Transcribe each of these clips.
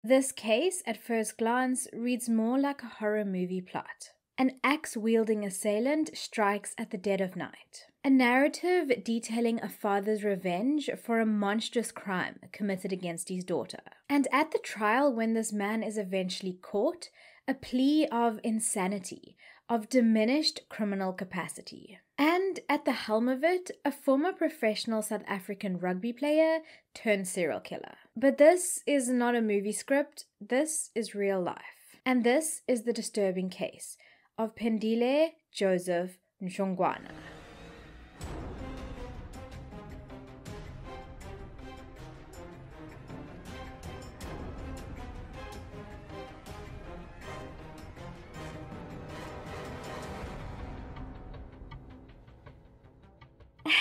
This case, at first glance, reads more like a horror movie plot. An axe-wielding assailant strikes at the dead of night. A narrative detailing a father's revenge for a monstrous crime committed against his daughter. And at the trial, when this man is eventually caught, a plea of insanity, of diminished criminal capacity. And at the helm of it, a former professional South African rugby player turned serial killer. But this is not a movie script, this is real life. And this is the disturbing case of Phindile Joseph Ntshongwana.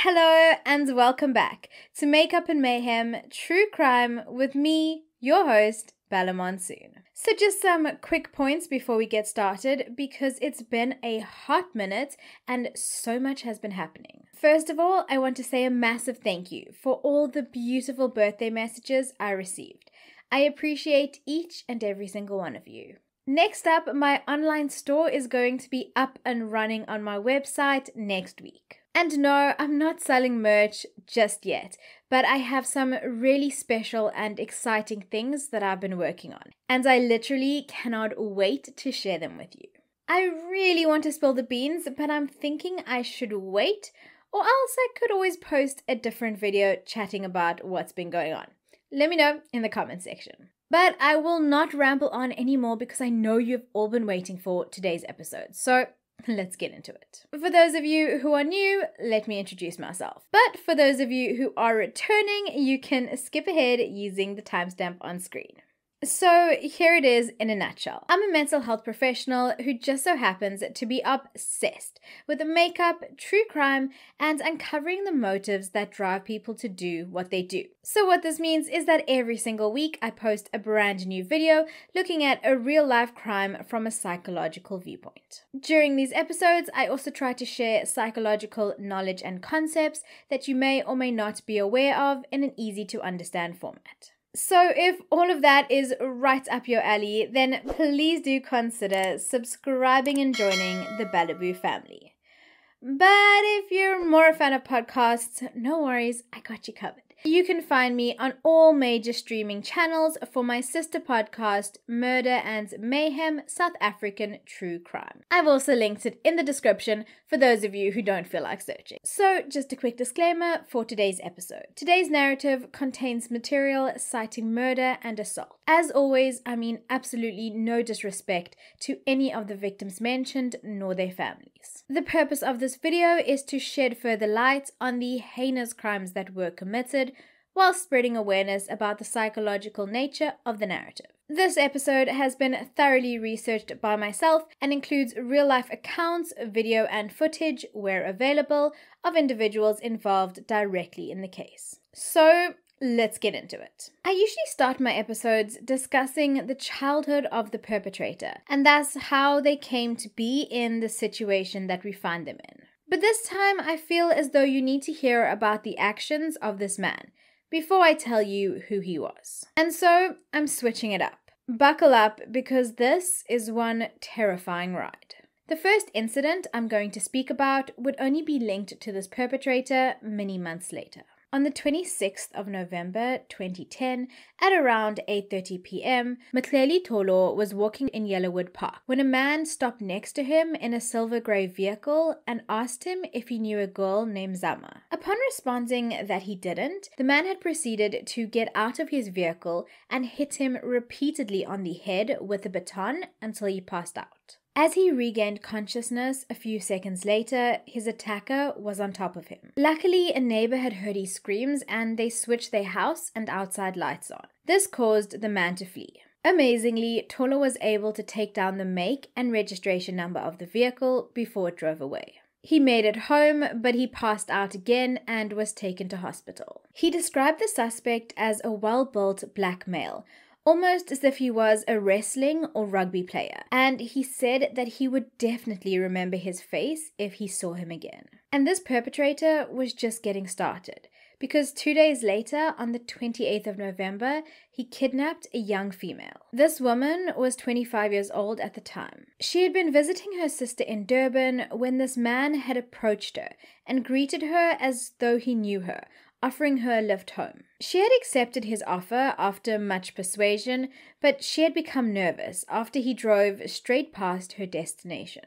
Hello and welcome back to Makeup Mayhem True Crime with me, your host, Bella Monsoon. So just some quick points before we get started because it's been a hot minute and so much has been happening. First of all, I want to say a massive thank you for all the beautiful birthday messages I received. I appreciate each and every single one of you. Next up, my online store is going to be up and running on my website next week. And no, I'm not selling merch just yet, but I have some really special and exciting things that I've been working on, and I literally cannot wait to share them with you. I really want to spill the beans, but I'm thinking I should wait, or else I could always post a different video chatting about what's been going on. Let me know in the comment section. But I will not ramble on anymore because I know you've all been waiting for today's episode, so let's get into it. For those of you who are new, let me introduce myself. But for those of you who are returning, you can skip ahead using the timestamp on screen. So here it is in a nutshell. I'm a mental health professional who just so happens to be obsessed with makeup, true crime, and uncovering the motives that drive people to do what they do. So what this means is that every single week I post a brand new video looking at a real life crime from a psychological viewpoint. During these episodes, I also try to share psychological knowledge and concepts that you may or may not be aware of in an easy to understand format. So if all of that is right up your alley, then please do consider subscribing and joining the Bellaboo family. But if you're more a fan of podcasts, no worries, I got you covered. You can find me on all major streaming channels for my sister podcast, Murder and Mayhem South African True Crime. I've also linked it in the description for those of you who don't feel like searching. So just a quick disclaimer for today's episode. Today's narrative contains material citing murder and assault. As always, I mean absolutely no disrespect to any of the victims mentioned nor their families. The purpose of this video is to shed further light on the heinous crimes that were committed while spreading awareness about the psychological nature of the narrative. This episode has been thoroughly researched by myself and includes real-life accounts, video and footage, where available, of individuals involved directly in the case. So let's get into it. I usually start my episodes discussing the childhood of the perpetrator, and that's how they came to be in the situation that we find them in. But this time I feel as though you need to hear about the actions of this man before I tell you who he was. And so I'm switching it up. Buckle up because this is one terrifying ride. The first incident I'm going to speak about would only be linked to this perpetrator many months later. On the 26th of November 2010, at around 8:30 p.m., Mtleli Tolo was walking in Yellowwood Park when a man stopped next to him in a silver grey vehicle and asked him if he knew a girl named Zama. Upon responding that he didn't, the man had proceeded to get out of his vehicle and hit him repeatedly on the head with a baton until he passed out. As he regained consciousness a few seconds later, his attacker was on top of him. Luckily, a neighbor had heard his screams and they switched their house and outside lights on. This caused the man to flee. Amazingly, Tolo was able to take down the make and registration number of the vehicle before it drove away. He made it home, but he passed out again and was taken to hospital. He described the suspect as a well-built black male, almost as if he was a wrestling or rugby player, and he said that he would definitely remember his face if he saw him again. And this perpetrator was just getting started, because 2 days later, on the 28th of November, he kidnapped a young female. This woman was 25 years old at the time. She had been visiting her sister in Durban when this man had approached her and greeted her as though he knew her, offering her a lift home. She had accepted his offer after much persuasion, but she had become nervous after he drove straight past her destination.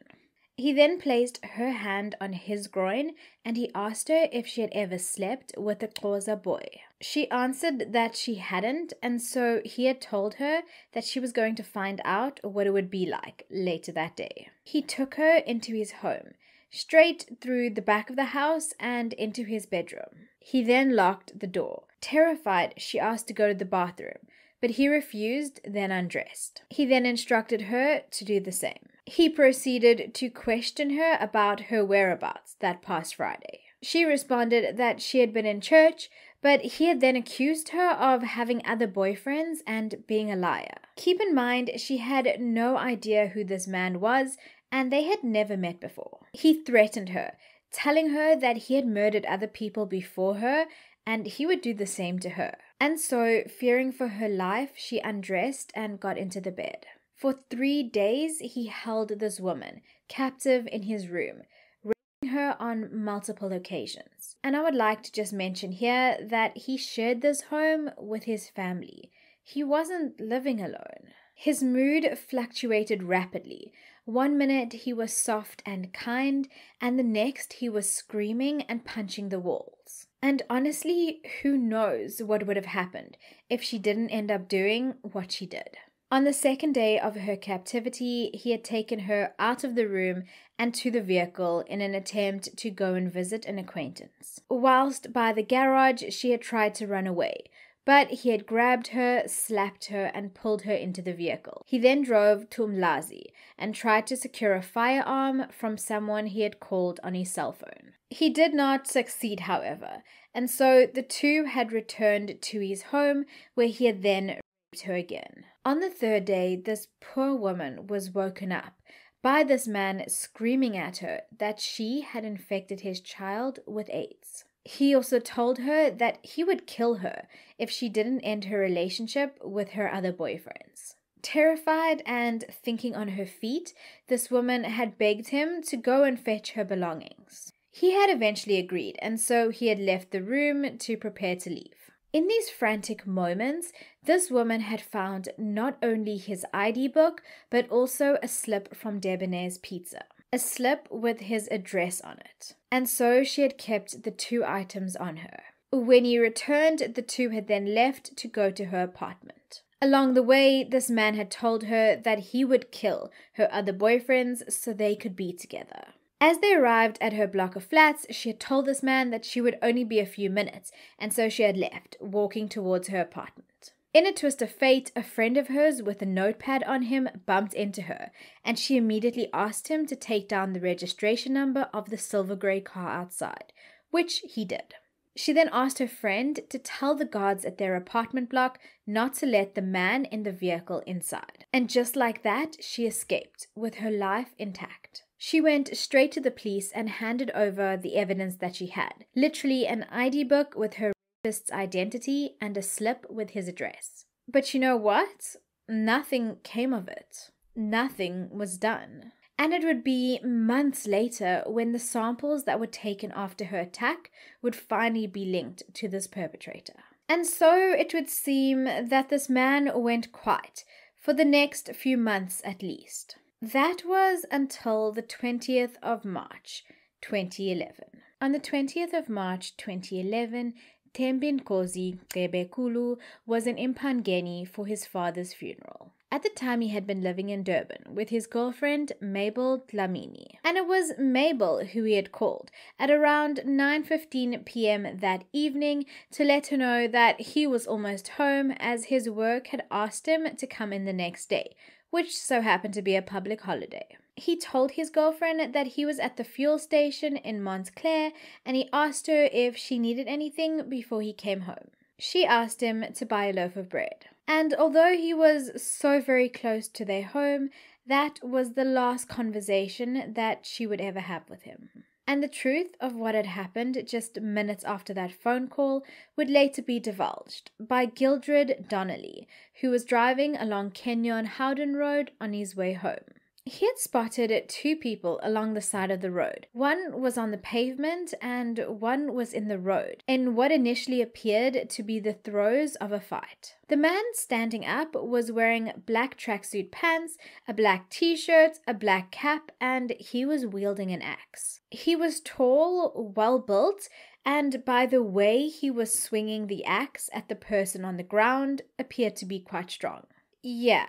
He then placed her hand on his groin and he asked her if she had ever slept with a Xhosa boy. She answered that she hadn't, and so he had told her that she was going to find out what it would be like later that day. He took her into his home, straight through the back of the house and into his bedroom. He then locked the door. Terrified, she asked to go to the bathroom, but he refused, then undressed. He then instructed her to do the same. He proceeded to question her about her whereabouts that past Friday. She responded that she had been in church, but he had then accused her of having other boyfriends and being a liar. Keep in mind, she had no idea who this man was, and they had never met before. He threatened her, telling her that he had murdered other people before her, and he would do the same to her. And so, fearing for her life, she undressed and got into the bed. For 3 days, he held this woman captive in his room, raping her on multiple occasions. And I would like to just mention here that he shared this home with his family. He wasn't living alone. His mood fluctuated rapidly. 1 minute he was soft and kind, and the next he was screaming and punching the walls. And honestly, who knows what would have happened if she didn't end up doing what she did. On the second day of her captivity, he had taken her out of the room and to the vehicle in an attempt to go and visit an acquaintance. Whilst by the garage, she had tried to run away, but he had grabbed her, slapped her, and pulled her into the vehicle. He then drove to Umlazi and tried to secure a firearm from someone he had called on his cell phone. He did not succeed, however, and so the two had returned to his home, where he had then raped her again. On the third day, this poor woman was woken up by this man screaming at her that she had infected his child with AIDS. He also told her that he would kill her if she didn't end her relationship with her other boyfriends. Terrified and thinking on her feet, this woman had begged him to go and fetch her belongings. He had eventually agreed, and so he had left the room to prepare to leave. In these frantic moments, this woman had found not only his ID book, but also a slip from Debonair's Pizza. A slip with his address on it. And so she had kept the two items on her. When he returned, the two had then left to go to her apartment. Along the way, this man had told her that he would kill her other boyfriends so they could be together. As they arrived at her block of flats, she had told this man that she would only be a few minutes, and so she had left, walking towards her apartment. In a twist of fate, a friend of hers with a notepad on him bumped into her, and she immediately asked him to take down the registration number of the silver grey car outside, which he did. She then asked her friend to tell the guards at their apartment block not to let the man in the vehicle inside. And just like that, she escaped, with her life intact. She went straight to the police and handed over the evidence that she had, literally an ID book with her rapist's identity and a slip with his address. But you know what? Nothing came of it. Nothing was done. And it would be months later when the samples that were taken after her attack would finally be linked to this perpetrator. And so it would seem that this man went quiet for the next few months at least. That was until the 20th of March, 2011. On the 20th of March, 2011, Thembinkosi Gqebekulu was in Impangeni for his father's funeral. At the time, he had been living in Durban with his girlfriend, Mabel Dlamini. And it was Mabel who he had called at around 9:15 p.m. that evening to let her know that he was almost home, as his work had asked him to come in the next day, which so happened to be a public holiday. He told his girlfriend that he was at the fuel station in Montclair, and he asked her if she needed anything before he came home. She asked him to buy a loaf of bread. And although he was so very close to their home, that was the last conversation that she would ever have with him. And the truth of what had happened just minutes after that phone call would later be divulged by Gildred Donnelly, who was driving along Kenyon Howden Road on his way home. He had spotted two people along the side of the road. One was on the pavement and one was in the road, in what initially appeared to be the throes of a fight. The man standing up was wearing black tracksuit pants, a black t-shirt, a black cap, and he was wielding an axe. He was tall, well-built, and by the way he was swinging the axe at the person on the ground, appeared to be quite strong. Yeah,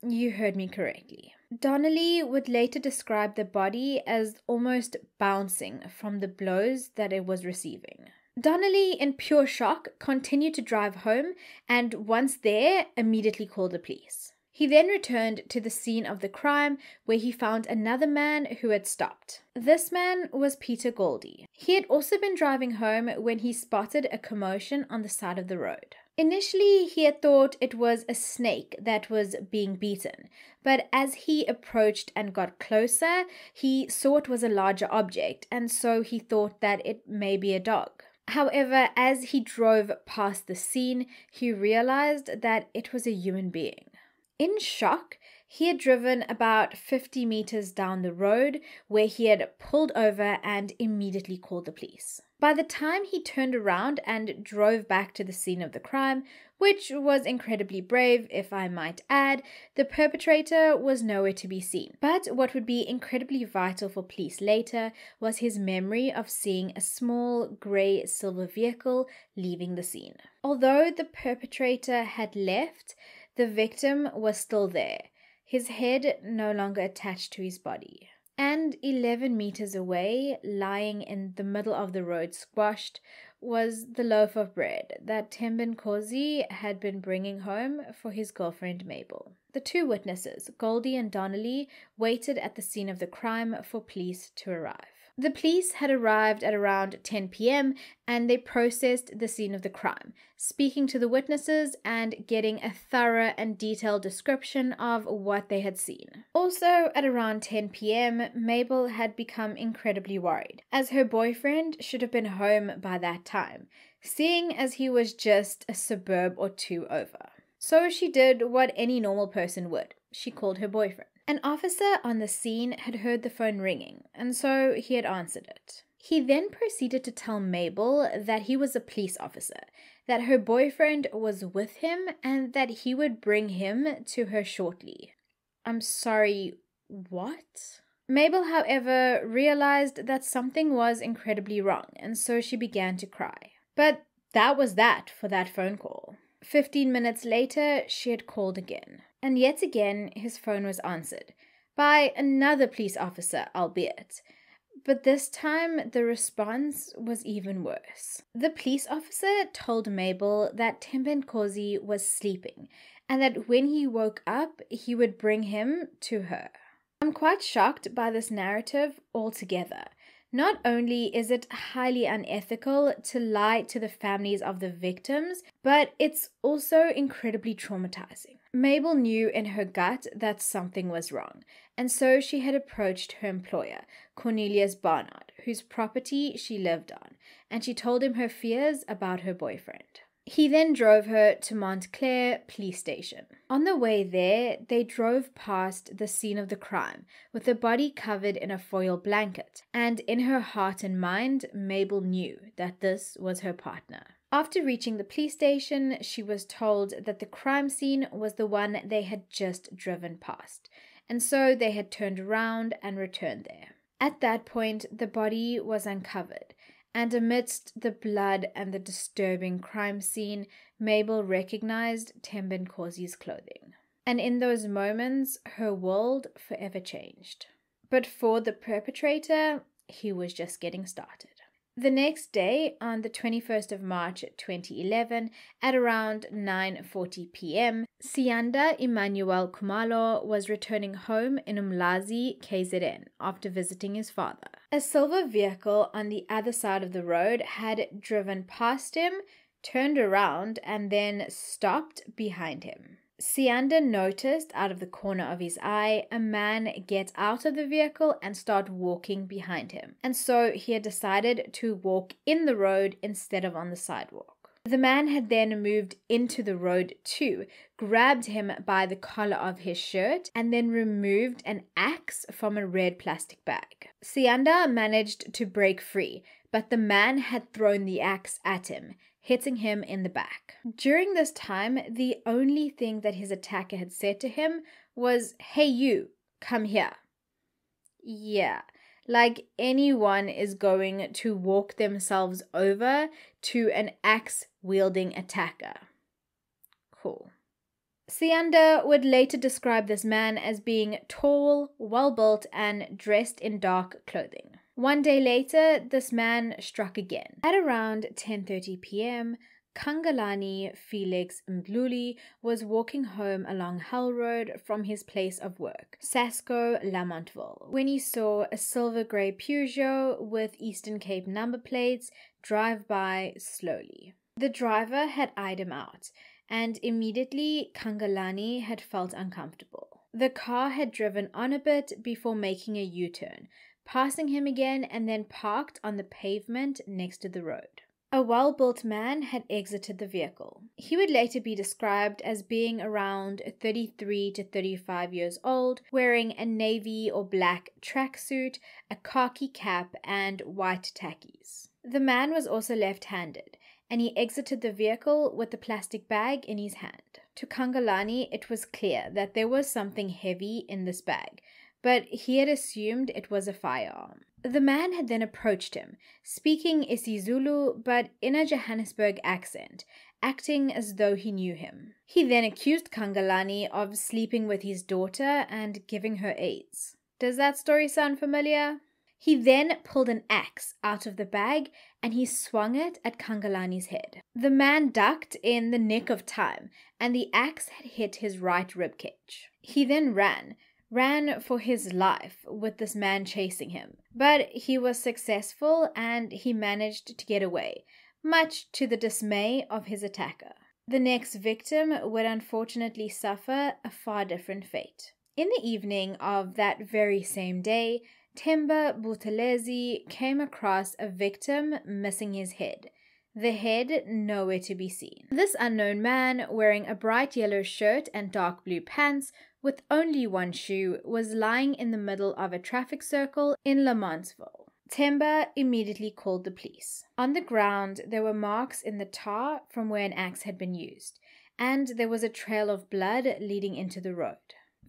you heard me correctly. Donnelly would later describe the body as almost bouncing from the blows that it was receiving. Donnelly, in pure shock, continued to drive home and once there, immediately called the police. He then returned to the scene of the crime where he found another man who had stopped. This man was Peter Goldie. He had also been driving home when he spotted a commotion on the side of the road. Initially, he had thought it was a snake that was being beaten, but as he approached and got closer, he saw it was a larger object, and so he thought that it may be a dog. However, as he drove past the scene, he realized that it was a human being. In shock, he had driven about 50 meters down the road where he had pulled over and immediately called the police. By the time he turned around and drove back to the scene of the crime, which was incredibly brave, if I might add, the perpetrator was nowhere to be seen. But what would be incredibly vital for police later was his memory of seeing a small grey silver vehicle leaving the scene. Although the perpetrator had left, the victim was still there, his head no longer attached to his body. And 11 meters away, lying in the middle of the road squashed, was the loaf of bread that Themba Nkosi had been bringing home for his girlfriend Mabel. The two witnesses, Goldie and Donnelly, waited at the scene of the crime for police to arrive. The police had arrived at around 10 p.m. and they processed the scene of the crime, speaking to the witnesses and getting a thorough and detailed description of what they had seen. Also, at around 10 p.m., Mabel had become incredibly worried, as her boyfriend should have been home by that time, seeing as he was just a suburb or two over. So she did what any normal person would. She called her boyfriend. An officer on the scene had heard the phone ringing, and so he had answered it. He then proceeded to tell Mabel that he was a police officer, that her boyfriend was with him, and that he would bring him to her shortly. I'm sorry, what? Mabel, however, realized that something was incredibly wrong, and so she began to cry. But that was that for that phone call. 15 minutes later, she had called again. And yet again, his phone was answered, by another police officer, albeit. But this time, the response was even worse. The police officer told Mabel that Themba Nkosi was sleeping, and that when he woke up, he would bring him to her. I'm quite shocked by this narrative altogether. Not only is it highly unethical to lie to the families of the victims, but it's also incredibly traumatizing. Mabel knew in her gut that something was wrong, and so she had approached her employer, Cornelius Barnard, whose property she lived on, and she told him her fears about her boyfriend. He then drove her to Montclair police station. On the way there, they drove past the scene of the crime, with the body covered in a foil blanket, and in her heart and mind, Mabel knew that this was her partner. After reaching the police station, she was told that the crime scene was the one they had just driven past, and so they had turned around and returned there. At that point, the body was uncovered, and amidst the blood and the disturbing crime scene, Mabel recognized Themba Nkosi's clothing. And in those moments, her world forever changed. But for the perpetrator, he was just getting started. The next day, on the 21st of March 2011, at around 9:40 p.m., Siyanda Emmanuel Khumalo was returning home in Umlazi, KZN, after visiting his father. A silver vehicle on the other side of the road had driven past him, turned around, and then stopped behind him. Sianda noticed out of the corner of his eye a man get out of the vehicle and start walking behind him. And so he had decided to walk in the road instead of on the sidewalk. The man had then moved into the road too, grabbed him by the collar of his shirt, and then removed an axe from a red plastic bag. Sianda managed to break free, but the man had thrown the axe at him, hitting him in the back. During this time, the only thing that his attacker had said to him was, "Hey you, come here." Yeah, like anyone is going to walk themselves over to an axe-wielding attacker. Cool. Sianda would later describe this man as being tall, well-built, and dressed in dark clothing. One day later, this man struck again. At around 10:30 p.m., Kangalani Felix Mdluli was walking home along Hull Road from his place of work, Sasco, Lamontville, when he saw a silver grey Peugeot with Eastern Cape number plates drive by slowly. The driver had eyed him out, and immediately Kangalani had felt uncomfortable. The car had driven on a bit before making a U-turn, passing him again, and then parked on the pavement next to the road. A well-built man had exited the vehicle. He would later be described as being around 33 to 35 years old, wearing a navy or black tracksuit, a khaki cap, and white tackies. The man was also left-handed, and he exited the vehicle with the plastic bag in his hand. To Kangalani, it was clear that there was something heavy in this bag, but he had assumed it was a firearm. The man had then approached him, speaking isiZulu but in a Johannesburg accent, acting as though he knew him. He then accused Kangalani of sleeping with his daughter and giving her AIDS. Does that story sound familiar? He then pulled an axe out of the bag and he swung it at Kangalani's head. The man ducked in the nick of time, and the axe had hit his right ribcage. He then ran for his life with this man chasing him, but he was successful and he managed to get away, much to the dismay of his attacker. The next victim would unfortunately suffer a far different fate. In the evening of that very same day, Themba Buthelezi came across a victim missing his head. The head nowhere to be seen. This unknown man, wearing a bright yellow shirt and dark blue pants with only one shoe, was lying in the middle of a traffic circle in Lamontville. Themba immediately called the police. On the ground, there were marks in the tar from where an axe had been used, and there was a trail of blood leading into the road.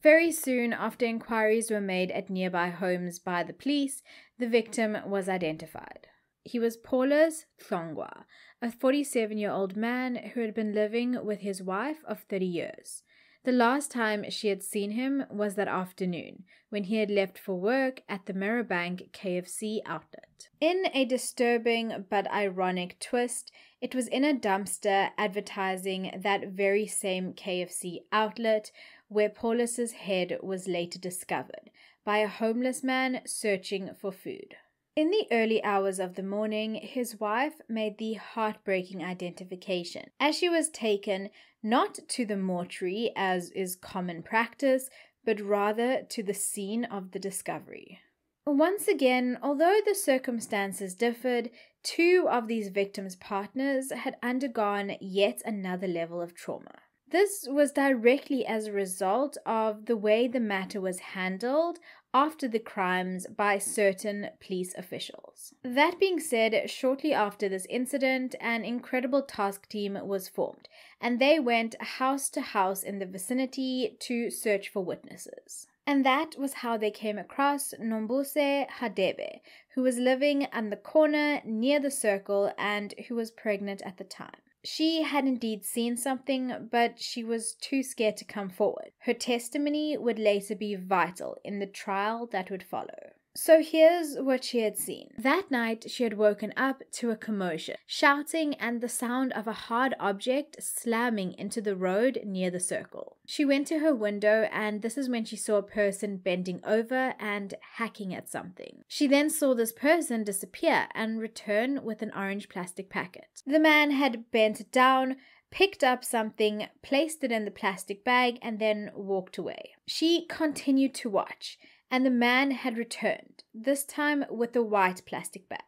Very soon after inquiries were made at nearby homes by the police, the victim was identified. He was Paulus Ntshongwana, a 47-year-old man who had been living with his wife of 30 years. The last time she had seen him was that afternoon, when he had left for work at the Merebank KFC outlet. In a disturbing but ironic twist, it was in a dumpster advertising that very same KFC outlet where Paulus's head was later discovered by a homeless man searching for food. In the early hours of the morning, his wife made the heartbreaking identification, as she was taken not to the mortuary as is common practice, but rather to the scene of the discovery. Once again, although the circumstances differed, two of these victims' partners had undergone yet another level of trauma. This was directly as a result of the way the matter was handled after the crimes by certain police officials. That being said, shortly after this incident, an incredible task team was formed, and they went house to house in the vicinity to search for witnesses. And that was how they came across Nombuse Hadebe, who was living on the corner near the circle and who was pregnant at the time. She had indeed seen something, but she was too scared to come forward. Her testimony would later be vital in the trial that would follow. So here's what she had seen. That night, she had woken up to a commotion, shouting, and the sound of a hard object slamming into the road near the circle. She went to her window, and this is when she saw a person bending over and hacking at something. She then saw this person disappear and return with an orange plastic packet. The man had bent down, picked up something, placed it in the plastic bag, and then walked away. She continued to watch, and the man had returned, this time with a white plastic bag.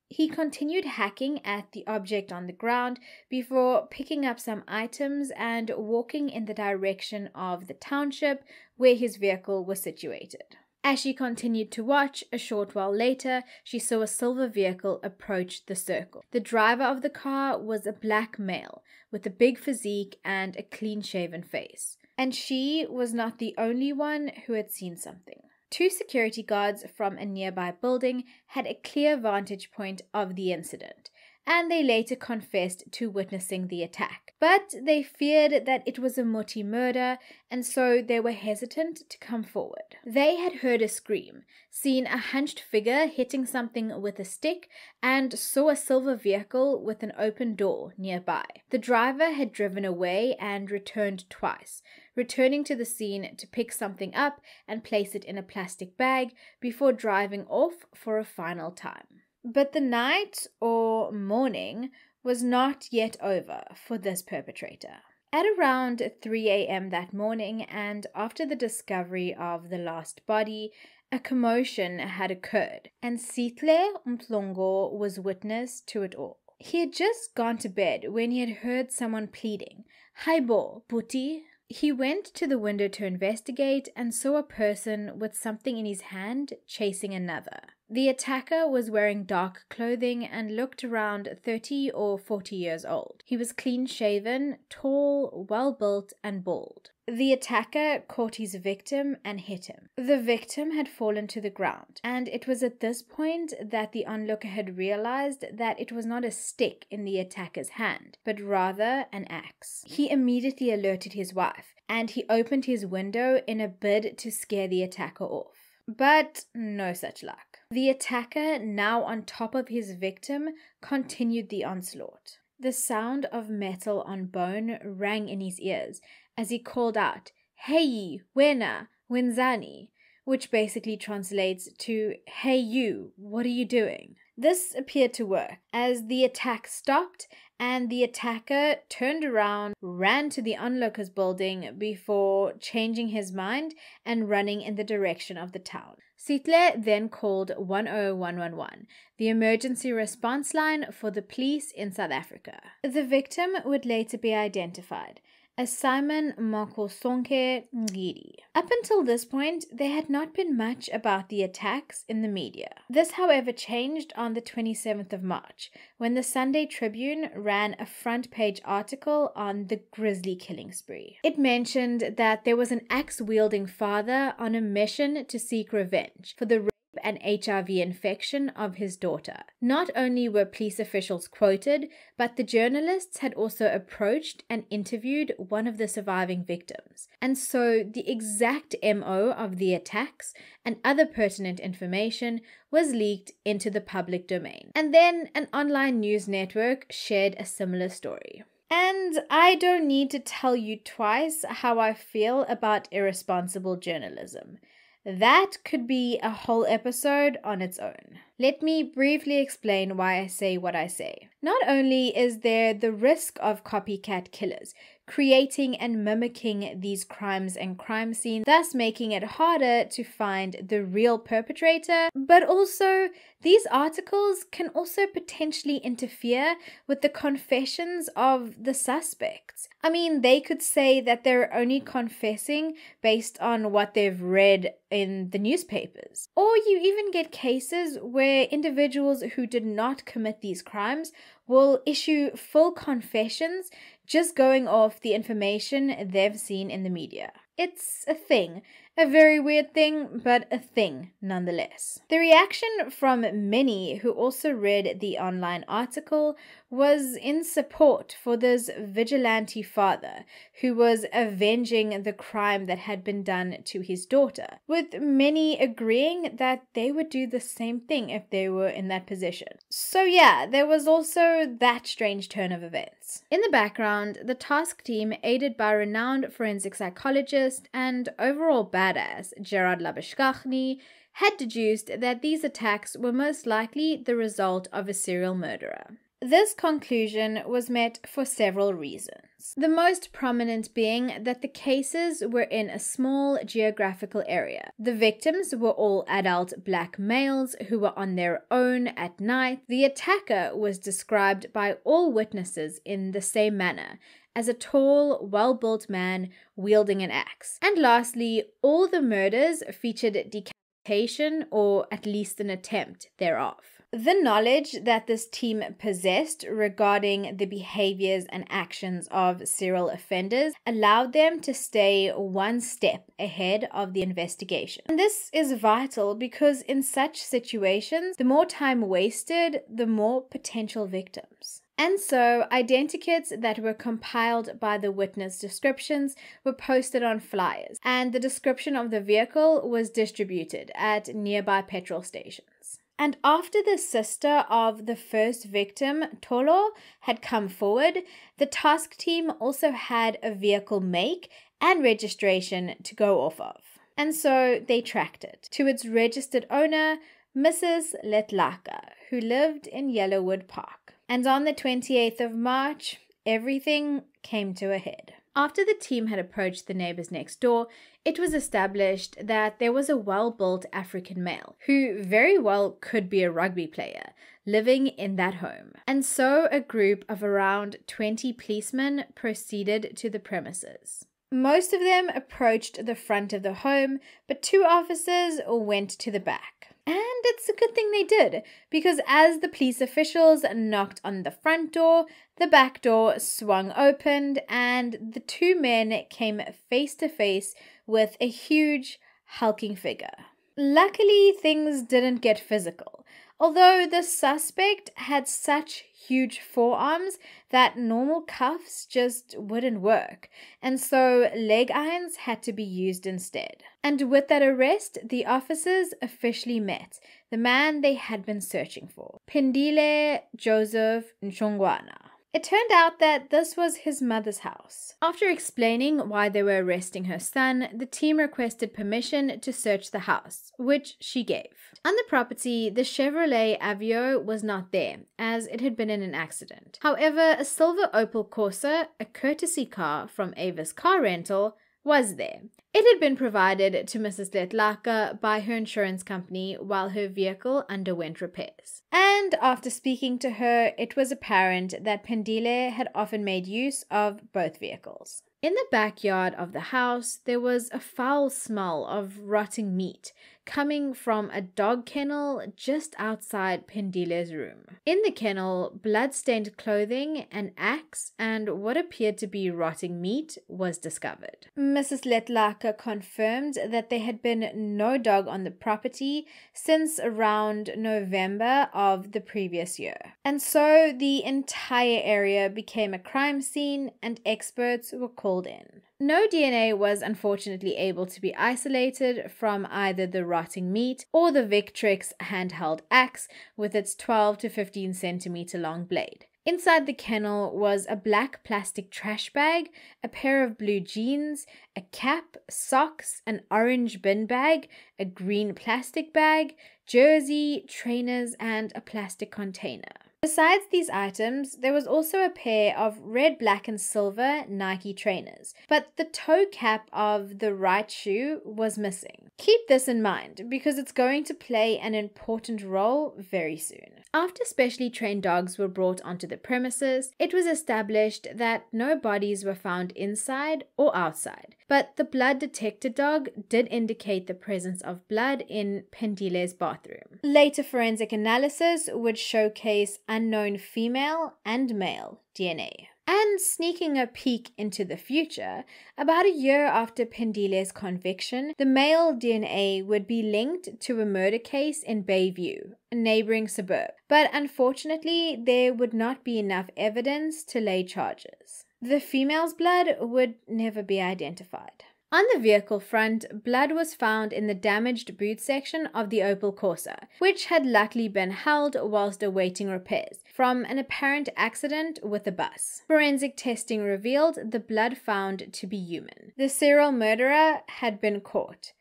He continued hacking at the object on the ground before picking up some items and walking in the direction of the township where his vehicle was situated. As she continued to watch, a short while later, she saw a silver vehicle approach the circle. The driver of the car was a black male with a big physique and a clean-shaven face. And she was not the only one who had seen something. 2 security guards from a nearby building had a clear vantage point of the incident, and they later confessed to witnessing the attack. But they feared that it was a Muti murder, and so they were hesitant to come forward. They had heard a scream, seen a hunched figure hitting something with a stick, and saw a silver vehicle with an open door nearby. The driver had driven away and returned twice, returning to the scene to pick something up and place it in a plastic bag before driving off for a final time. But the night, or morning, was not yet over for this perpetrator. At around 3 a.m. that morning, and after the discovery of the lost body, a commotion had occurred, and Phindile Joseph was witness to it all. He had just gone to bed when he had heard someone pleading, "Haibo, Puti." He went to the window to investigate and saw a person with something in his hand chasing another. The attacker was wearing dark clothing and looked around 30 or 40 years old. He was clean-shaven, tall, well-built, and bald. The attacker caught his victim and hit him. The victim had fallen to the ground, and it was at this point that the onlooker had realized that it was not a stick in the attacker's hand, but rather an axe. He immediately alerted his wife, and he opened his window in a bid to scare the attacker off. But no such luck. The attacker, now on top of his victim, continued the onslaught. The sound of metal on bone rang in his ears as he called out, "Hey, wena, wenzani," which basically translates to, "Hey you, what are you doing?" This appeared to work, as the attack stopped and the attacker turned around, ran to the onlooker's building before changing his mind and running in the direction of the town. Phindile then called 10111, the emergency response line for the police in South Africa. The victim would later be identified as Simon Makosonke Ngidi. Up until this point, there had not been much about the attacks in the media. This, however, changed on the 27th of March, when the Sunday Tribune ran a front-page article on the grisly killing spree. It mentioned that there was an axe-wielding father on a mission to seek revenge for the rape and HIV infection of his daughter. Not only were police officials quoted, but the journalists had also approached and interviewed one of the surviving victims. And so the exact MO of the attacks and other pertinent information was leaked into the public domain. And then an online news network shared a similar story. And I don't need to tell you twice how I feel about irresponsible journalism. That could be a whole episode on its own. Let me briefly explain why I say what I say. Not only is there the risk of copycat killers creating and mimicking these crimes and crime scenes, thus making it harder to find the real perpetrator, but also these articles can also potentially interfere with the confessions of the suspects. I mean, they could say that they're only confessing based on what they've read in the newspapers. Or you even get cases where individuals who did not commit these crimes will issue full confessions just going off the information they've seen in the media. It's a thing. A very weird thing, but a thing nonetheless. The reaction from many who also read the online article was in support for this vigilante father who was avenging the crime that had been done to his daughter, with many agreeing that they would do the same thing if they were in that position. So yeah, there was also that strange turn of events. In the background, the task team, aided by renowned forensic psychologist and overall badass Gerard Labuschagne, had deduced that these attacks were most likely the result of a serial murderer. This conclusion was met for several reasons. The most prominent being that the cases were in a small geographical area. The victims were all adult black males who were on their own at night. The attacker was described by all witnesses in the same manner, as a tall, well-built man wielding an axe. And lastly, all the murders featured decapitation or at least an attempt thereof. The knowledge that this team possessed regarding the behaviors and actions of serial offenders allowed them to stay one step ahead of the investigation. And this is vital because in such situations, the more time wasted, the more potential victims. And so, identikits that were compiled by the witness descriptions were posted on flyers, and the description of the vehicle was distributed at nearby petrol stations. And after the sister of the first victim, Tolo, had come forward, the task team also had a vehicle make and registration to go off of. And so they tracked it to its registered owner, Mrs. Letlaka, who lived in Yellowwood Park. And on the 28th of March, everything came to a head. After the team had approached the neighbors next door, it was established that there was a well-built African male, who very well could be a rugby player, living in that home. And so a group of around 20 policemen proceeded to the premises. Most of them approached the front of the home, but 2 officers went to the back. And it's a good thing they did, because as the police officials knocked on the front door, the back door swung open and the 2 men came face to face with a huge, hulking figure. Luckily, things didn't get physical, although the suspect had such huge forearms that normal cuffs just wouldn't work, and so leg irons had to be used instead. And with that arrest, the officers officially met the man they had been searching for, Phindile Joseph Ntshongwana. It turned out that this was his mother's house. After explaining why they were arresting her son, the team requested permission to search the house, which she gave. On the property, the Chevrolet Aveo was not there, as it had been in an accident. However, a silver Opel Corsa, a courtesy car from Avis Car Rental, was there. It had been provided to Mrs. Letlaka by her insurance company while her vehicle underwent repairs. And after speaking to her, it was apparent that Phindile had often made use of both vehicles. In the backyard of the house, there was a foul smell of rotting meat coming from a dog kennel just outside Phindile's room. In the kennel, blood-stained clothing, an axe, and what appeared to be rotting meat was discovered. Mrs. Letlaka confirmed that there had been no dog on the property since around November of the previous year. And so the entire area became a crime scene and experts were called in. No DNA was unfortunately able to be isolated from either the rotting meat or the Victrix handheld axe with its 12 to 15 centimeter long blade. Inside the kennel was a black plastic trash bag, a pair of blue jeans, a cap, socks, an orange bin bag, a green plastic bag, jersey, trainers, and a plastic container. Besides these items, there was also a pair of red, black, and silver Nike trainers, but the toe cap of the right shoe was missing. Keep this in mind because it's going to play an important role very soon. After specially trained dogs were brought onto the premises, it was established that no bodies were found inside or outside, but the blood detector dog did indicate the presence of blood in Phindile's bathroom. Later forensic analysis would showcase unknown female and male DNA. And sneaking a peek into the future, about a year after Phindile's conviction, the male DNA would be linked to a murder case in Bayview, a neighboring suburb. But unfortunately, there would not be enough evidence to lay charges. The female's blood would never be identified. On the vehicle front, blood was found in the damaged boot section of the Opel Corsa, which had luckily been held whilst awaiting repairs from an apparent accident with a bus. Forensic testing revealed the blood found to be human. The serial murderer had been caught,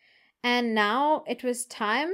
and now it was time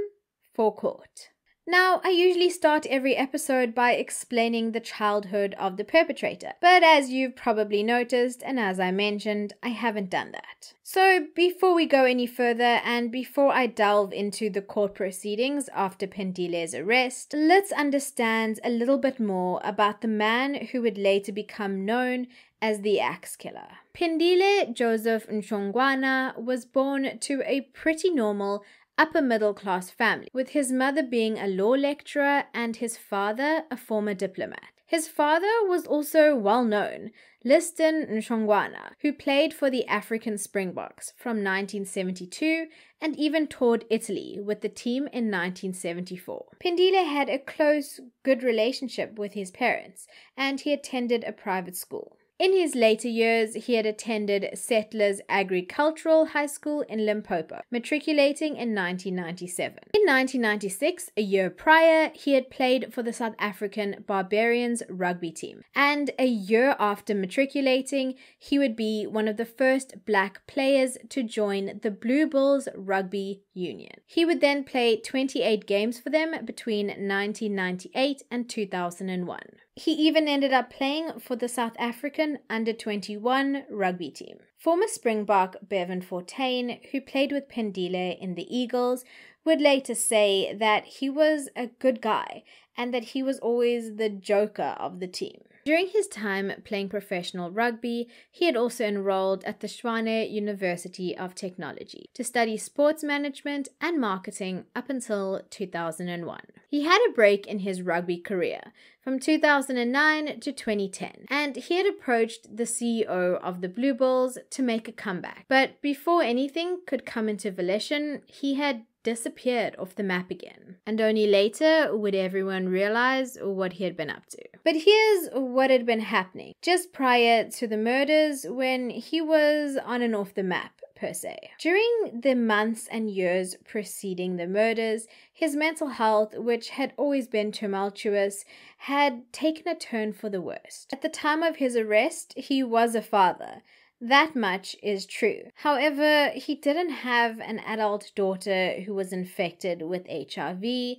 for court. Now, I usually start every episode by explaining the childhood of the perpetrator, but as you've probably noticed, and as I mentioned, I haven't done that. So before we go any further, and before I delve into the court proceedings after Phindile's arrest, let's understand a little bit more about the man who would later become known as the Axe Killer. Phindile Joseph Ntshongwana was born to a pretty normal upper middle class family, with his mother being a law lecturer and his father a former diplomat. His father was also well known, Ntshongwana, who played for the African Springboks from 1972 and even toured Italy with the team in 1974. Phindile had a close, good relationship with his parents, and he attended a private school. In his later years, he had attended Settlers Agricultural High School in Limpopo, matriculating in 1997. In 1996, a year prior, he had played for the South African Barbarians rugby team, and a year after matriculating, he would be one of the first black players to join the Blue Bulls Rugby Union. He would then play 28 games for them between 1998 and 2001. He even ended up playing for the South African under-21 rugby team. Former Springbok Bevan Fontaine, who played with Phindile in the Eagles, would later say that he was a good guy and that he was always the joker of the team. During his time playing professional rugby, he had also enrolled at the Tshwane University of Technology to study sports management and marketing up until 2001. He had a break in his rugby career from 2009 to 2010, and he had approached the CEO of the Blue Bulls to make a comeback. But before anything could come into volition, he had disappeared off the map again, and only later would everyone realize what he had been up to. But here's what had been happening just prior to the murders, when he was on and off the map per se. During the months and years preceding the murders, his mental health, which had always been tumultuous, had taken a turn for the worst. At the time of his arrest, he was a father. That much is true. However, he didn't have an adult daughter who was infected with HIV.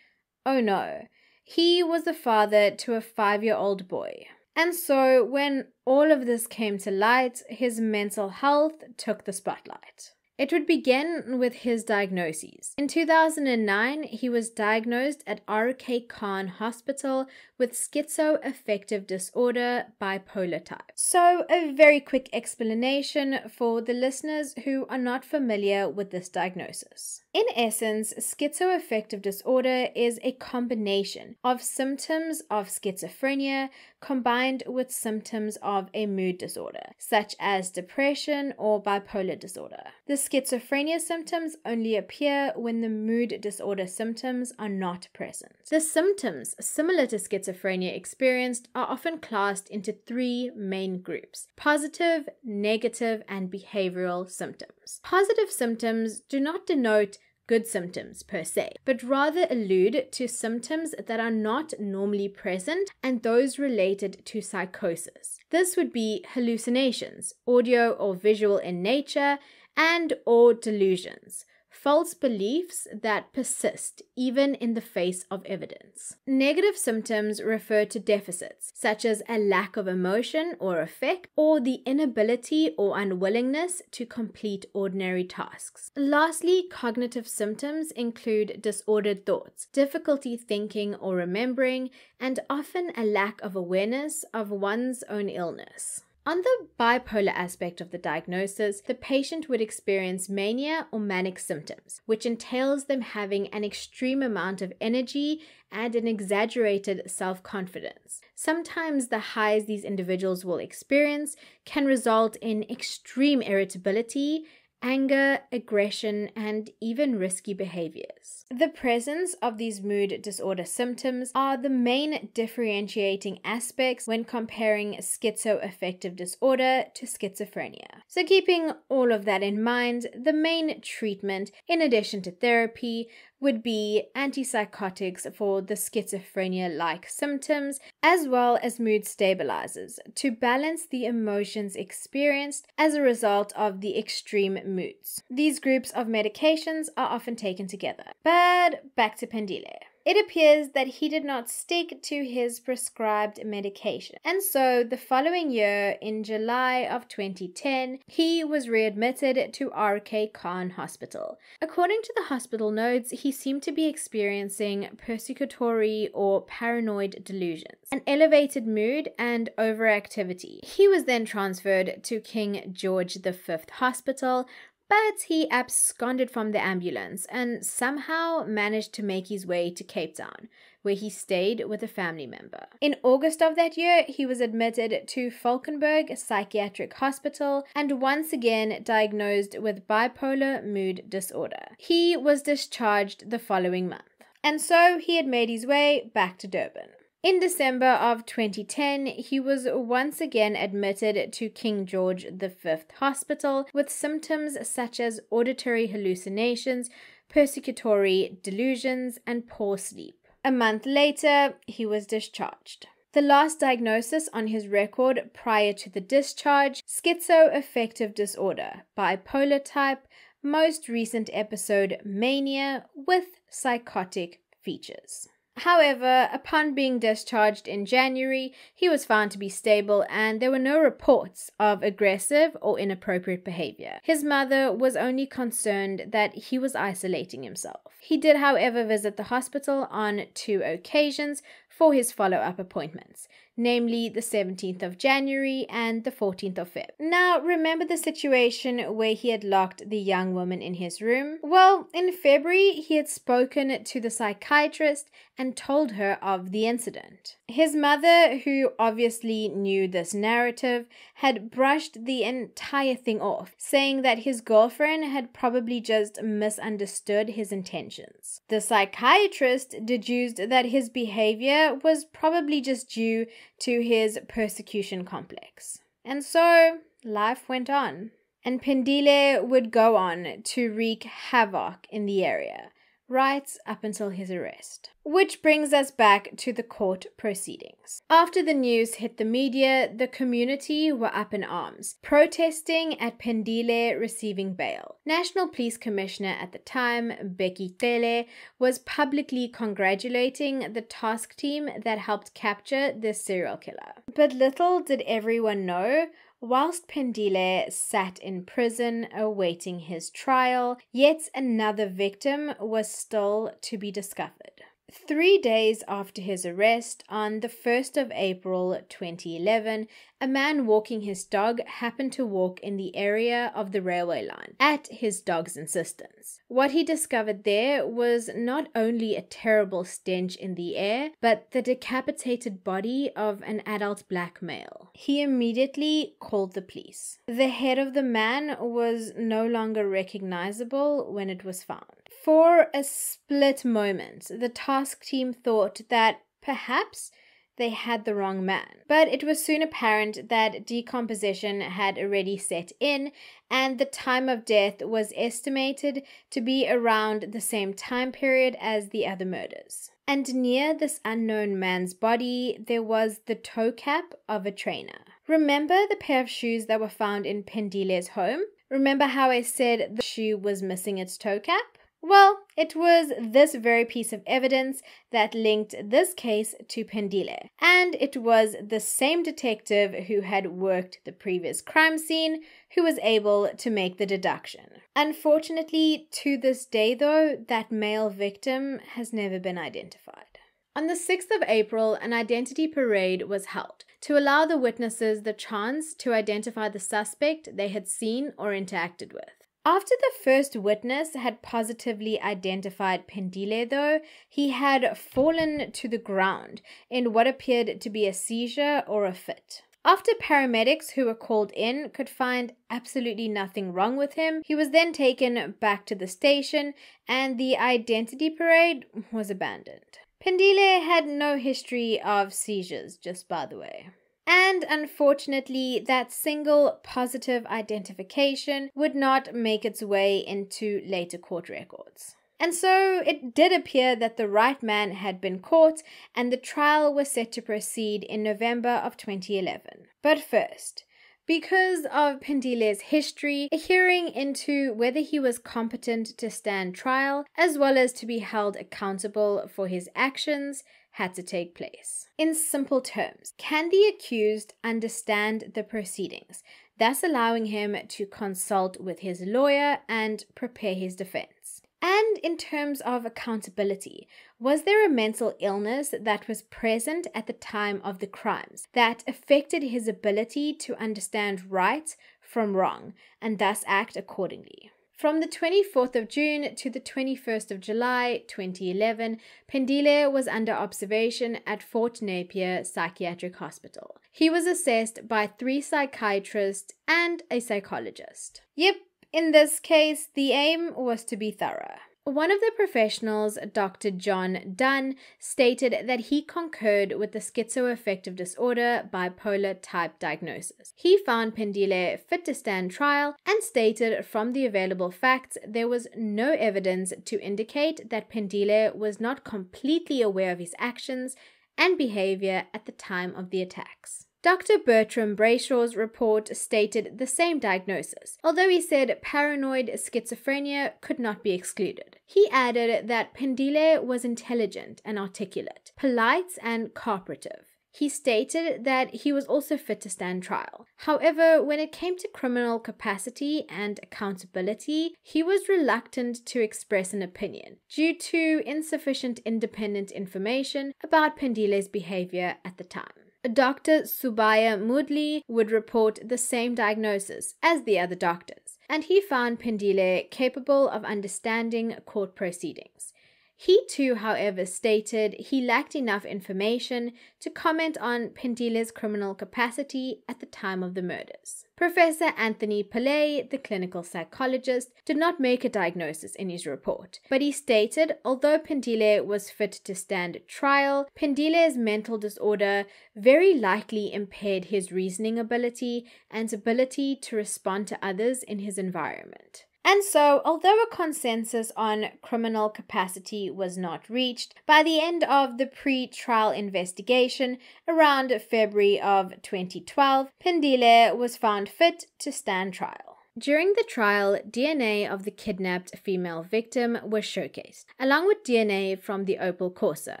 Oh no. He was the father to a 5-year-old boy. And so when all of this came to light, his mental health took the spotlight. It would begin with his diagnoses. In 2009, he was diagnosed at R.K. Khan Hospital with schizoaffective disorder, bipolar type. So, a very quick explanation for the listeners who are not familiar with this diagnosis. In essence, schizoaffective disorder is a combination of symptoms of schizophrenia combined with symptoms of a mood disorder, such as depression or bipolar disorder. The schizophrenia symptoms only appear when the mood disorder symptoms are not present. The symptoms similar to schizophrenia experienced are often classed into 3 main groups: positive, negative, and behavioral symptoms. Positive symptoms do not denote good symptoms per se, but rather allude to symptoms that are not normally present and those related to psychosis. This would be hallucinations, audio or visual in nature, and or delusions, false beliefs that persist even in the face of evidence. Negative symptoms refer to deficits, such as a lack of emotion or affect, or the inability or unwillingness to complete ordinary tasks. Lastly, cognitive symptoms include disordered thoughts, difficulty thinking or remembering, and often a lack of awareness of one's own illness. On the bipolar aspect of the diagnosis, the patient would experience mania or manic symptoms, which entails them having an extreme amount of energy and an exaggerated self-confidence. Sometimes the highs these individuals will experience can result in extreme irritability, anger, aggression, and even risky behaviors. The presence of these mood disorder symptoms are the main differentiating aspects when comparing schizoaffective disorder to schizophrenia. So keeping all of that in mind, the main treatment, in addition to therapy, would be antipsychotics for the schizophrenia-like symptoms, as well as mood stabilizers to balance the emotions experienced as a result of the extreme moods. These groups of medications are often taken together. But back to Phindile. it appears that he did not stick to his prescribed medication. And so the following year, in July of 2010, he was readmitted to RK Khan Hospital. According to the hospital notes, he seemed to be experiencing persecutory or paranoid delusions, an elevated mood, and overactivity. He was then transferred to King George V Hospital, but he absconded from the ambulance and somehow managed to make his way to Cape Town, where he stayed with a family member. In August of that year, he was admitted to Valkenburg Psychiatric Hospital and once again diagnosed with bipolar mood disorder. He was discharged the following month, and so he had made his way back to Durban. In December of 2010, he was once again admitted to King George V Hospital with symptoms such as auditory hallucinations, persecutory delusions, and poor sleep. A month later, he was discharged. The last diagnosis on his record prior to the discharge: schizoaffective disorder, bipolar type, most recent episode mania with psychotic features. However, upon being discharged in January, he was found to be stable and there were no reports of aggressive or inappropriate behavior. His mother was only concerned that he was isolating himself. He did, however, visit the hospital on 2 occasions for his follow-up appointments, namely the 17th of January and the 14th of Feb. Now, remember the situation where he had locked the young woman in his room? Well, in February, he had spoken to the psychiatrist and told her of the incident. His mother, who obviously knew this narrative, had brushed the entire thing off, saying that his girlfriend had probably just misunderstood his intentions. The psychiatrist deduced that his behavior was probably just due to his persecution complex. And so, life went on. And Phindile would go on to wreak havoc in the area, right up until his arrest. Which brings us back to the court proceedings. After the news hit the media, the community were up in arms, protesting at Phindile receiving bail. National Police Commissioner at the time, Becky Cele, was publicly congratulating the task team that helped capture this serial killer. But little did everyone know, whilst Phindile sat in prison awaiting his trial, yet another victim was still to be discovered. 3 days after his arrest, on the 1st of April 2011, a man walking his dog happened to walk in the area of the railway line at his dog's insistence. What he discovered there was not only a terrible stench in the air, but the decapitated body of an adult black male. He immediately called the police. The head of the man was no longer recognizable when it was found. For a split moment, the task team thought that perhaps they had the wrong man. But it was soon apparent that decomposition had already set in, and the time of death was estimated to be around the same time period as the other murders. And near this unknown man's body, there was the toe cap of a trainer. Remember the pair of shoes that were found in Phindile's home? Remember how I said the shoe was missing its toe cap? Well, it was this very piece of evidence that linked this case to Phindile, and it was the same detective who had worked the previous crime scene who was able to make the deduction. Unfortunately, to this day though, that male victim has never been identified. On the 6th of April, an identity parade was held to allow the witnesses the chance to identify the suspect they had seen or interacted with. After the first witness had positively identified Phindile though, he had fallen to the ground in what appeared to be a seizure or a fit. After paramedics who were called in could find absolutely nothing wrong with him, he was then taken back to the station and the identity parade was abandoned. Phindile had no history of seizures, just by the way. And unfortunately, that single positive identification would not make its way into later court records. And so it did appear that the right man had been caught and the trial was set to proceed in November of 2011. But first, Because of Phindile's history, a hearing into whether he was competent to stand trial, as well as to be held accountable for his actions, had to take place. In simple terms, can the accused understand the proceedings, thus allowing him to consult with his lawyer and prepare his defense? And in terms of accountability, was there a mental illness that was present at the time of the crimes that affected his ability to understand right from wrong and thus act accordingly? From the 24th of June to the 21st of July 2011, Phindile was under observation at Fort Napier Psychiatric Hospital. He was assessed by 3 psychiatrists and a psychologist. Yep. In this case, the aim was to be thorough. One of the professionals, Dr. John Dunn, stated that he concurred with the schizoaffective disorder bipolar type diagnosis. He found Phindile fit to stand trial and stated from the available facts there was no evidence to indicate that Phindile was not completely aware of his actions and behavior at the time of the attacks. Dr. Bertram Brayshaw's report stated the same diagnosis, although he said paranoid schizophrenia could not be excluded. He added that Phindile was intelligent and articulate, polite and cooperative. He stated that he was also fit to stand trial. However, when it came to criminal capacity and accountability, he was reluctant to express an opinion due to insufficient independent information about Phindile's behavior at the time. Dr. Subaya Mudli would report the same diagnosis as the other doctors, and he found Phindile capable of understanding court proceedings. He too, however, stated he lacked enough information to comment on Phindile's criminal capacity at the time of the murders. Professor Anthony Pillay, the clinical psychologist, did not make a diagnosis in his report, but he stated although Phindile was fit to stand trial, Phindile's mental disorder very likely impaired his reasoning ability and ability to respond to others in his environment. And so, although a consensus on criminal capacity was not reached, by the end of the pre-trial investigation, around February of 2012, Phindile was found fit to stand trial. During the trial, DNA of the kidnapped female victim was showcased, along with DNA from the Opel Corsa,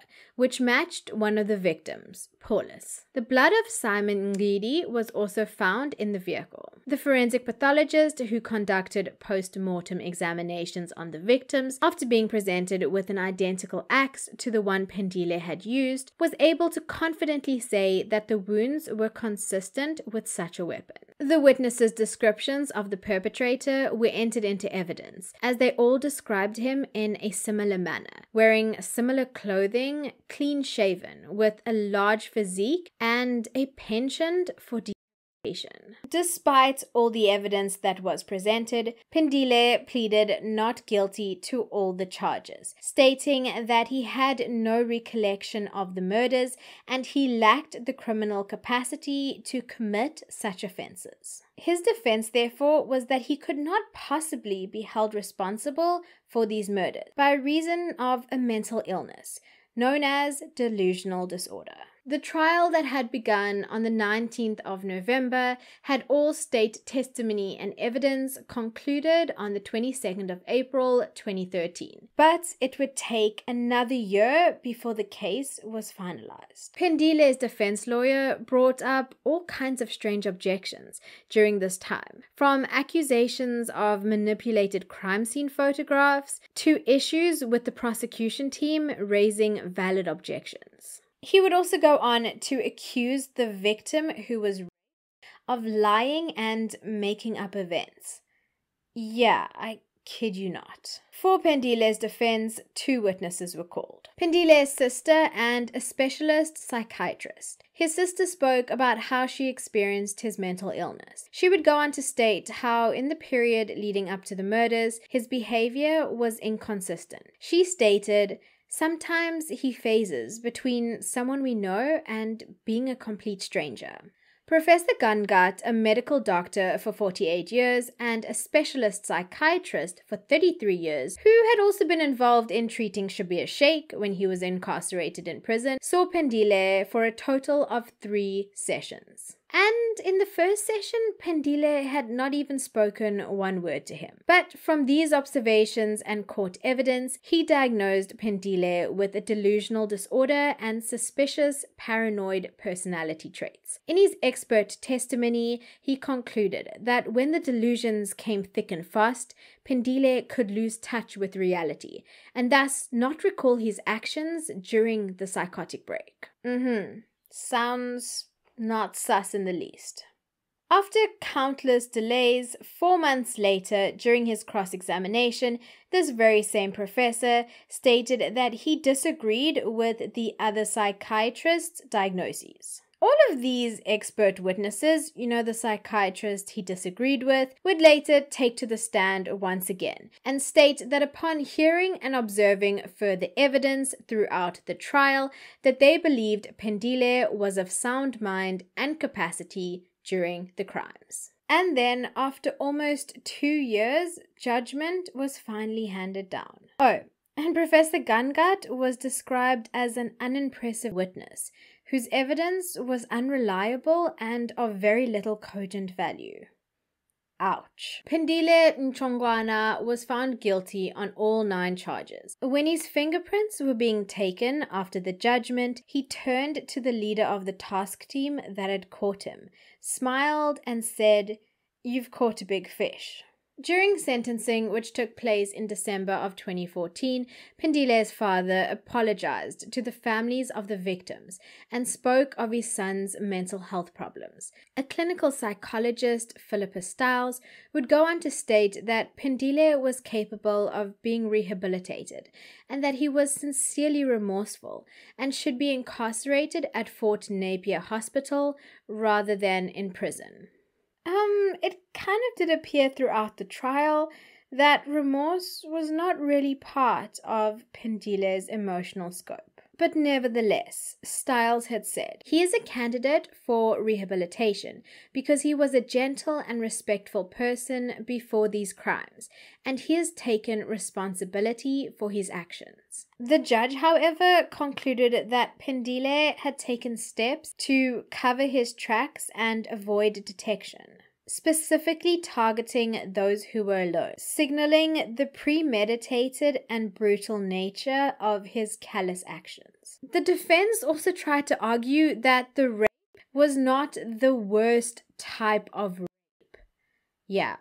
which matched one of the victims, Paulus. The blood of Simon Ngidi was also found in the vehicle. The forensic pathologist who conducted post-mortem examinations on the victims, after being presented with an identical axe to the one Phindile had used, was able to confidently say that the wounds were consistent with such a weapon. The witnesses' descriptions of the perpetrator were entered into evidence, as they all described him in a similar manner, wearing similar clothing, clean-shaven, with a large physique, and a penchant for decapitation. Despite all the evidence that was presented, Phindile pleaded not guilty to all the charges, stating that he had no recollection of the murders and he lacked the criminal capacity to commit such offenses. His defense, therefore, was that he could not possibly be held responsible for these murders by reason of a mental illness known as delusional disorder. The trial that had begun on the 19th of November had all state testimony and evidence concluded on the 22nd of April 2013, but it would take another year before the case was finalized. Phindile's defense lawyer brought up all kinds of strange objections during this time, from accusations of manipulated crime scene photographs to issues with the prosecution team raising valid objections. He would also go on to accuse the victim who was raped of lying and making up events. Yeah, I kid you not. For Phindile's defense, 2 witnesses were called: Phindile's sister and a specialist psychiatrist. His sister spoke about how she experienced his mental illness. She would go on to state how in the period leading up to the murders, his behavior was inconsistent. She stated, "Sometimes he phases between someone we know and being a complete stranger." Professor Gungut, a medical doctor for 48 years and a specialist psychiatrist for 33 years, who had also been involved in treating Shabir Sheikh when he was incarcerated in prison, saw Phindile for a total of 3 sessions. And in the first session, Phindile had not even spoken one word to him. But from these observations and court evidence, he diagnosed Phindile with a delusional disorder and suspicious paranoid personality traits. In his expert testimony, he concluded that when the delusions came thick and fast, Phindile could lose touch with reality and thus not recall his actions during the psychotic break. Sounds not sus in the least. After countless delays, 4 months later, during his cross-examination, this very same professor stated that he disagreed with the other psychiatrist's diagnoses. All of these expert witnesses, the psychiatrist he disagreed with, would later take to the stand once again and state that upon hearing and observing further evidence throughout the trial, that they believed Phindile was of sound mind and capacity during the crimes. And then, after almost 2 years, judgment was finally handed down. Oh, and Professor Gungut was described as an unimpressive witness, whose evidence was unreliable and of very little cogent value. Ouch. Phindile Joseph was found guilty on all 9 charges. When his fingerprints were being taken after the judgment, he turned to the leader of the task team that had caught him, smiled and said, "You've caught a big fish." During sentencing, which took place in December of 2014, Phindile's father apologized to the families of the victims and spoke of his son's mental health problems. A clinical psychologist, Philippa Stiles, would go on to state that Phindile was capable of being rehabilitated and that he was sincerely remorseful and should be incarcerated at Fort Napier Hospital rather than in prison. It kind of did appear throughout the trial that remorse was not really part of Phindile's emotional scope. But nevertheless, Stiles had said, he is a candidate for rehabilitation because he was a gentle and respectful person before these crimes, and he has taken responsibility for his actions. The judge, however, concluded that Phindile had taken steps to cover his tracks and avoid detection, specifically targeting those who were alone, signaling the premeditated and brutal nature of his callous actions. The defense also tried to argue that the rape was not the worst type of rape. Yeah,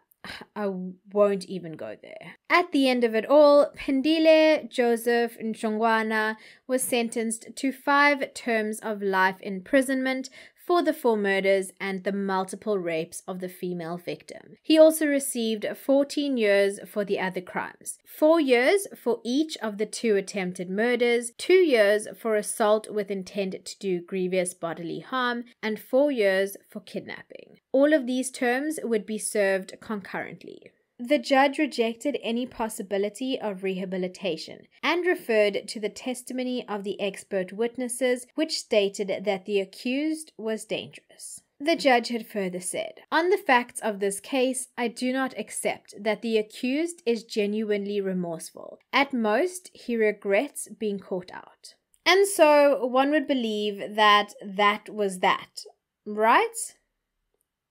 I won't even go there. At the end of it all, Phindile Joseph Ntshongwana was sentenced to 5 terms of life imprisonment for the 4 murders and the multiple rapes of the female victim. He also received 14 years for the other crimes, 4 years for each of the 2 attempted murders, 2 years for assault with intent to do grievous bodily harm, and 4 years for kidnapping. All of these terms would be served concurrently. The judge rejected any possibility of rehabilitation and referred to the testimony of the expert witnesses, which stated that the accused was dangerous. The judge had further said, "On the facts of this case, I do not accept that the accused is genuinely remorseful. At most, he regrets being caught out." And so one would believe that that was that, right?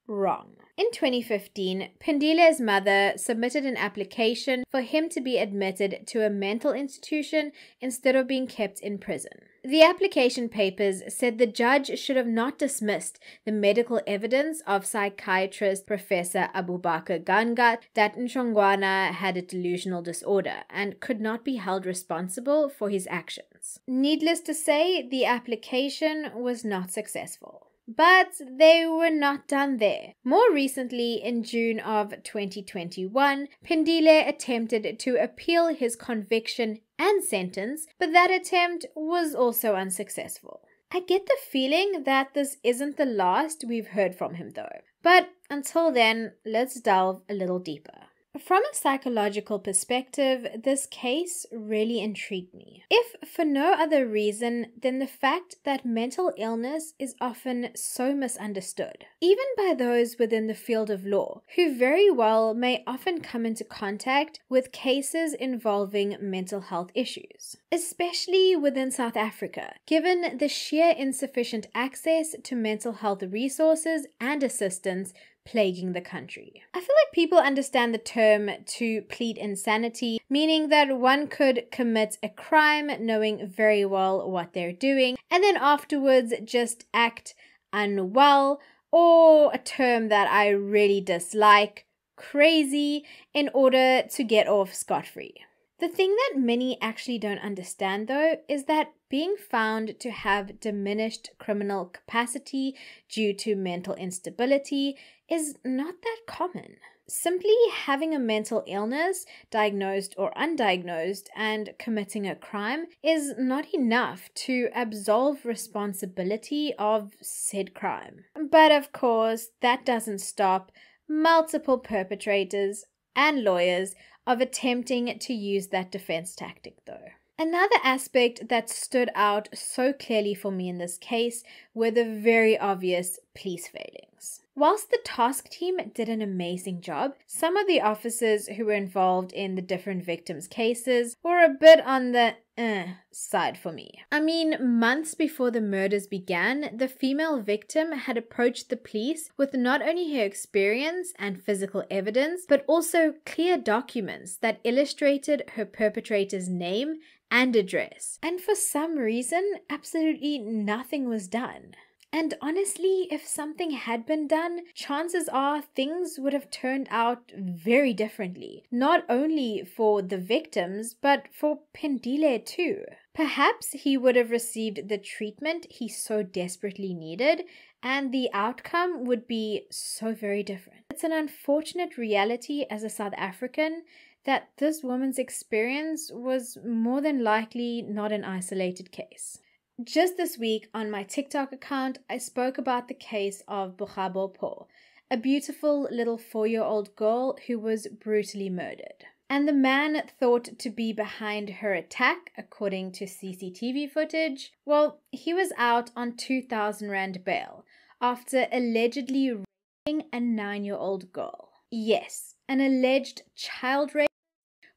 Wrong. In 2015, Phindile's mother submitted an application for him to be admitted to a mental institution instead of being kept in prison. The application papers said the judge should have not dismissed the medical evidence of psychiatrist Professor Abubakar Gungut that Ntshongwana had a delusional disorder and could not be held responsible for his actions. Needless to say, the application was not successful. But they were not done there. More recently, in June of 2021, Phindile attempted to appeal his conviction and sentence, but that attempt was also unsuccessful. I get the feeling that this isn't the last we've heard from him though. But until then, let's delve a little deeper. From a psychological perspective, this case really intrigued me. If for no other reason than the fact that mental illness is often so misunderstood, even by those within the field of law, who very well may often come into contact with cases involving mental health issues, especially within South Africa, given the sheer insufficient access to mental health resources and assistance plaguing the country. I feel like people understand the term to plead insanity, meaning that one could commit a crime knowing very well what they're doing, and then afterwards just act unwell, or a term that I really dislike, crazy, in order to get off scot-free. The thing that many actually don't understand, though, is that being found to have diminished criminal capacity due to mental instability is not that common. Simply having a mental illness, diagnosed or undiagnosed, and committing a crime is not enough to absolve responsibility of said crime. But of course, that doesn't stop multiple perpetrators and lawyers of attempting to use that defense tactic, though. Another aspect that stood out so clearly for me in this case were the very obvious police failings. Whilst the task team did an amazing job, some of the officers who were involved in the different victims' cases were a bit on the side for me. I mean, months before the murders began, the female victim had approached the police with not only her experience and physical evidence, but also clear documents that illustrated her perpetrator's name and address. And for some reason, absolutely nothing was done. And honestly, if something had been done, chances are things would have turned out very differently. Not only for the victims, but for Phindile too. Perhaps he would have received the treatment he so desperately needed, and the outcome would be so very different. It's an unfortunate reality as a South African that this woman's experience was more than likely not an isolated case. Just this week on my TikTok account, I spoke about the case of Bogabo Po, a beautiful little 4-year-old girl who was brutally murdered. And the man thought to be behind her attack, according to CCTV footage, well, he was out on 2,000 Rand bail after allegedly raping a 9-year-old girl. Yes, an alleged child rape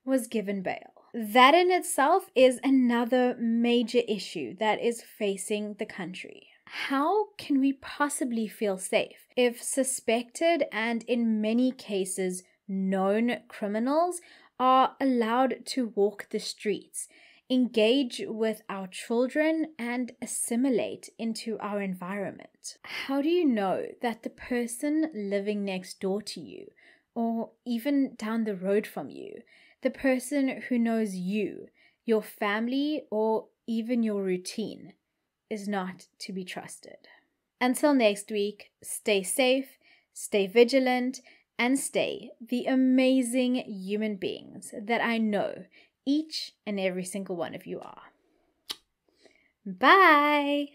was given bail. That in itself is another major issue that is facing the country. How can we possibly feel safe if suspected and in many cases known criminals are allowed to walk the streets, engage with our children, and assimilate into our environment? How do you know that the person living next door to you, or even down the road from you, the person who knows you, your family, or even your routine, is not to be trusted? Until next week, stay safe, stay vigilant, and stay the amazing human beings that I know each and every single one of you are. Bye!